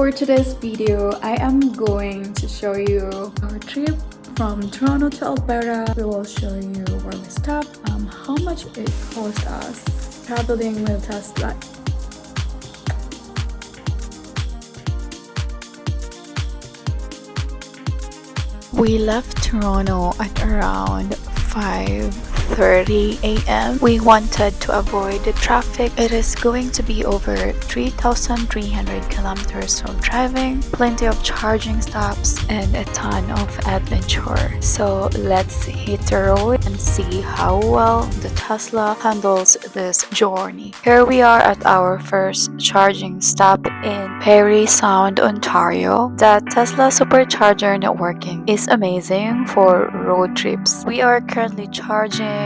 For today's video, I am going to show you our trip from Toronto to Alberta. We will show you where we stopped, how much it cost us traveling with Tesla. We left Toronto at around 5:30 a.m. We wanted to avoid the traffic. It is going to be over 3,300 kilometers of driving, plenty of charging stops, and a ton of adventure. So let's hit the road and see how well the Tesla handles this journey. Here we are at our first charging stop in Parry Sound, Ontario. The Tesla Supercharger networking is amazing for road trips. We are currently charging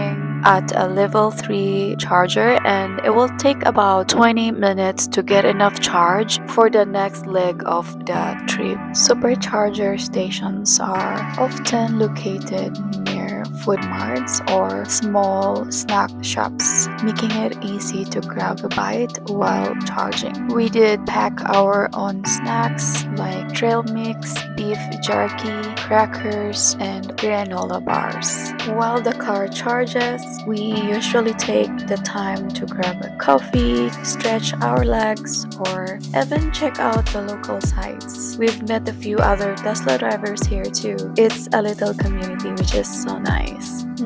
at a level 3 charger, and it will take about 20 minutes to get enough charge for the next leg of the trip. Supercharger stations are often located near food marts or small snack shops, making it easy to grab a bite while charging. We did pack our own snacks like trail mix, beef jerky, crackers, and granola bars. While the car charges, we usually take the time to grab a coffee, stretch our legs, or even check out the local sites. We've met a few other Tesla drivers here too. It's a little community, which is so nice.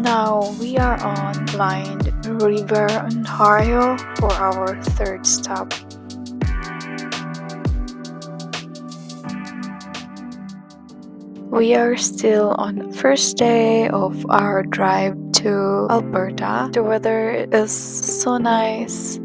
Now we are on Blind River, Ontario for our third stop. We are still on first day of our drive to Alberta. The weather is so nice.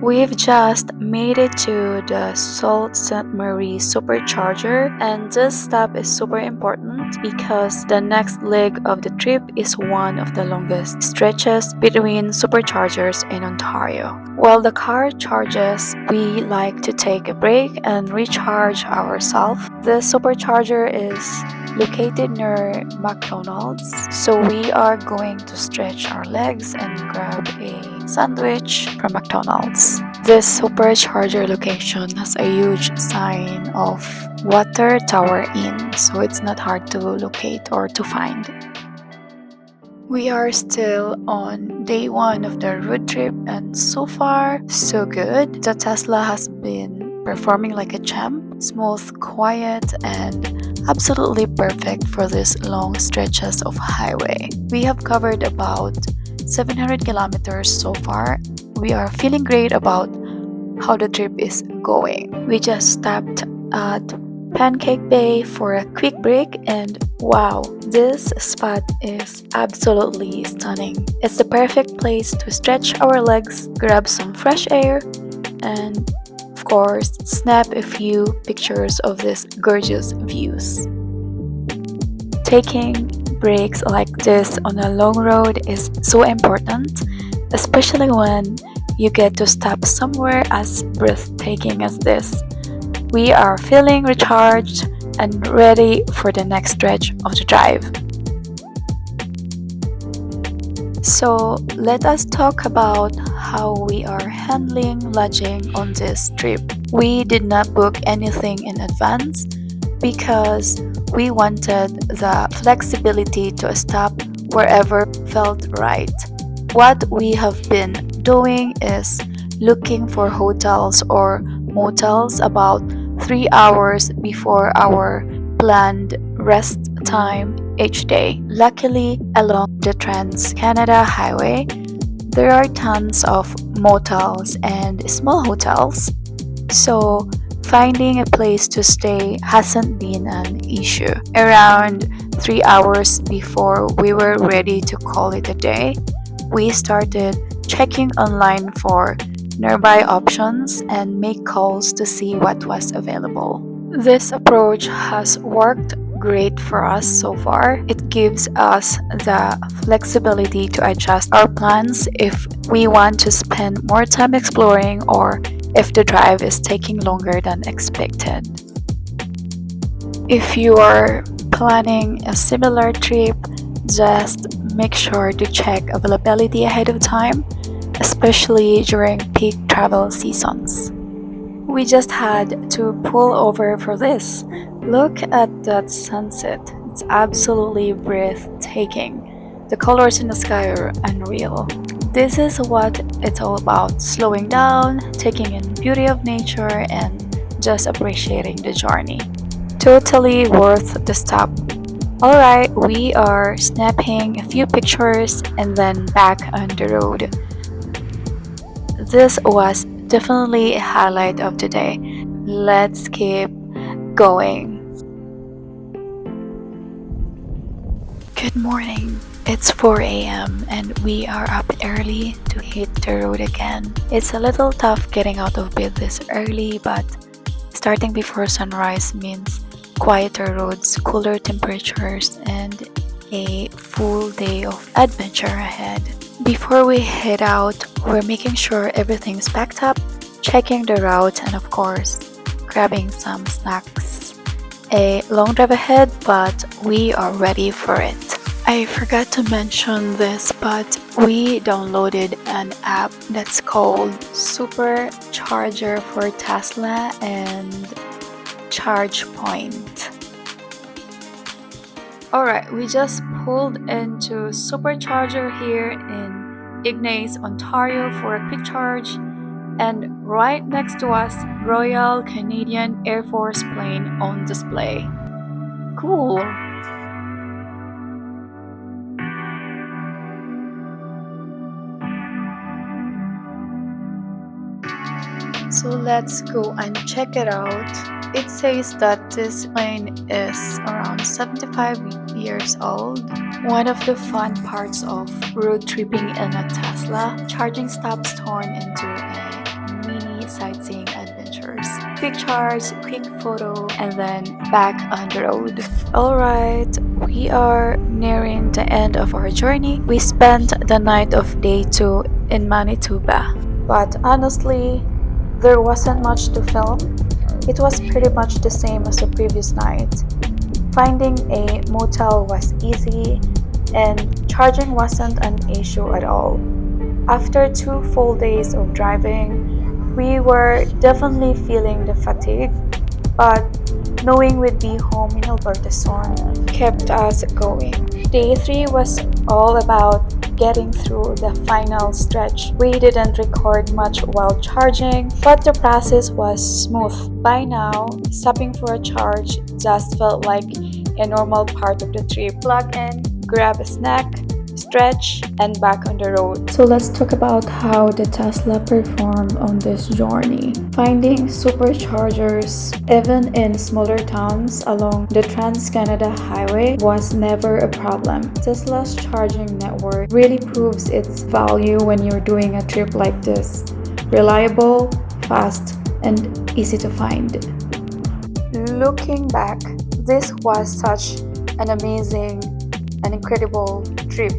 We've just made it to the Sault Ste. Marie Supercharger, and this stop is super important because the next leg of the trip is one of the longest stretches between superchargers in Ontario. While the car charges, we like to take a break and recharge ourselves. The supercharger is located near McDonald's, so we are going to stretch our legs and grab a sandwich from McDonald's. This supercharger location has a huge sign of Water Tower Inn, so it's not hard to locate or to find. We are still on day 1 of the road trip, and so far, so good. The Tesla has been performing like a champ, smooth, quiet, and absolutely perfect for these long stretches of highway. We have covered about 700 kilometers so far. We are feeling great about how the trip is going. We just stopped at Pancake Bay for a quick break, and wow, this spot is absolutely stunning. It's the perfect place to stretch our legs, grab some fresh air, and of course, snap a few pictures of these gorgeous views. Taking breaks like this on a long road is so important, especially when you get to stop somewhere as breathtaking as this. We are feeling recharged and ready for the next stretch of the drive. So let us talk about how we are handling lodging on this trip. We did not book anything in advance because we wanted the flexibility to stop wherever felt right. What we have been doing is looking for hotels or motels about 3 hours before our planned rest time each day. Luckily, along the Trans-Canada Highway, there are tons of motels and small hotels, so finding a place to stay hasn't been an issue. Around 3 hours before we were ready to call it a day, we started checking online for nearby options and make calls to see what was available. This approach has worked great for us so far. It gives us the flexibility to adjust our plans if we want to spend more time exploring or if the drive is taking longer than expected. If you are planning a similar trip, just make sure to check availability ahead of time. especially during peak travel seasons. We just had to pull over for this. Look at that sunset. It's absolutely breathtaking. The colors in the sky are unreal. This is what it's all about, slowing down, taking in beauty of nature, and just appreciating the journey. Totally worth the stop. Alright, we are snapping a few pictures and then back on the road. This was definitely a highlight of the day. Let's keep going. Good morning. It's 4 a.m. and we are up early to hit the road again. It's a little tough getting out of bed this early, but starting before sunrise means quieter roads, cooler temperatures, and a full day of adventure ahead. Before we head out, we're making sure everything's packed up, checking the route, and of course, grabbing some snacks. A long drive ahead, but we are ready for it. I forgot to mention this, but we downloaded an app that's called Supercharger for Tesla and ChargePoint. Alright, we just pulled into Supercharger here in Ignace, Ontario for a quick charge, and right next to us, Royal Canadian Air Force plane on display. Cool! So let's go and check it out. It says that this plane is around 75 years old. One of the fun parts of road tripping in a Tesla, charging stops turn into a mini sightseeing adventures. Quick charge, quick photo, and then back on the road. Alright, we are nearing the end of our journey. We spent the night of day 2 in Manitoba. But honestly, there wasn't much to film. It was pretty much the same as the previous night. Finding a motel was easy, and charging wasn't an issue at all. After 2 full days of driving, we were definitely feeling the fatigue, but knowing we'd be home in Alberta soon kept us going. Day 3 was all about getting through the final stretch. We didn't record much while charging, but the process was smooth. By now, stopping for a charge just felt like a normal part of the trip. Plug in, grab a snack, stretch, and back on the road. So let's talk about how the Tesla performed on this journey. Finding superchargers, even in smaller towns along the Trans-Canada Highway, was never a problem. Tesla's charging network really proves its value when you're doing a trip like this. Reliable, fast, and easy to find. Looking back, this was such an amazing and incredible trip.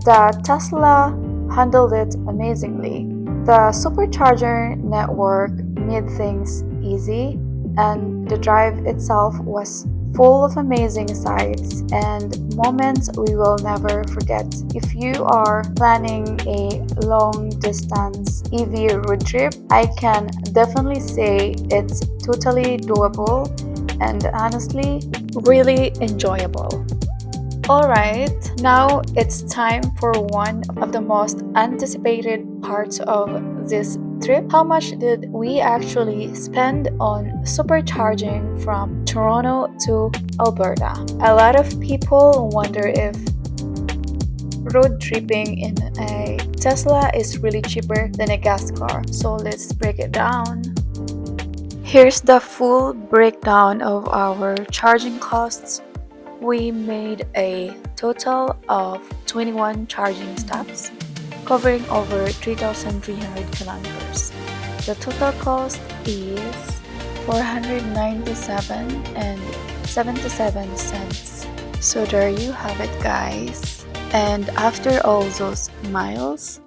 The Tesla handled it amazingly. The supercharger network made things easy, and the drive itself was full of amazing sights and moments we will never forget. If you are planning a long distance EV road trip, I can definitely say it's totally doable and honestly really enjoyable. Alright, now it's time for one of the most anticipated parts of this trip. How much did we actually spend on supercharging from Toronto to Alberta? A lot of people wonder if road tripping in a Tesla is really cheaper than a gas car. So let's break it down. Here's the full breakdown of our charging costs. We made a total of 21 charging stops, covering over 3,300 kilometers. The total cost is $497.77. So there you have it, guys. And after all those miles,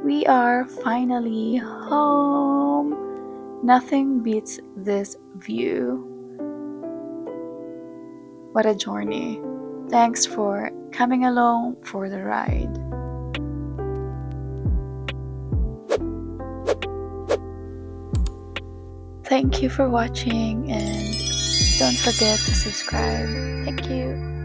we are finally home. Nothing beats this view. What a journey. Thanks for coming along for the ride. Thank you for watching and don't forget to subscribe. Thank you.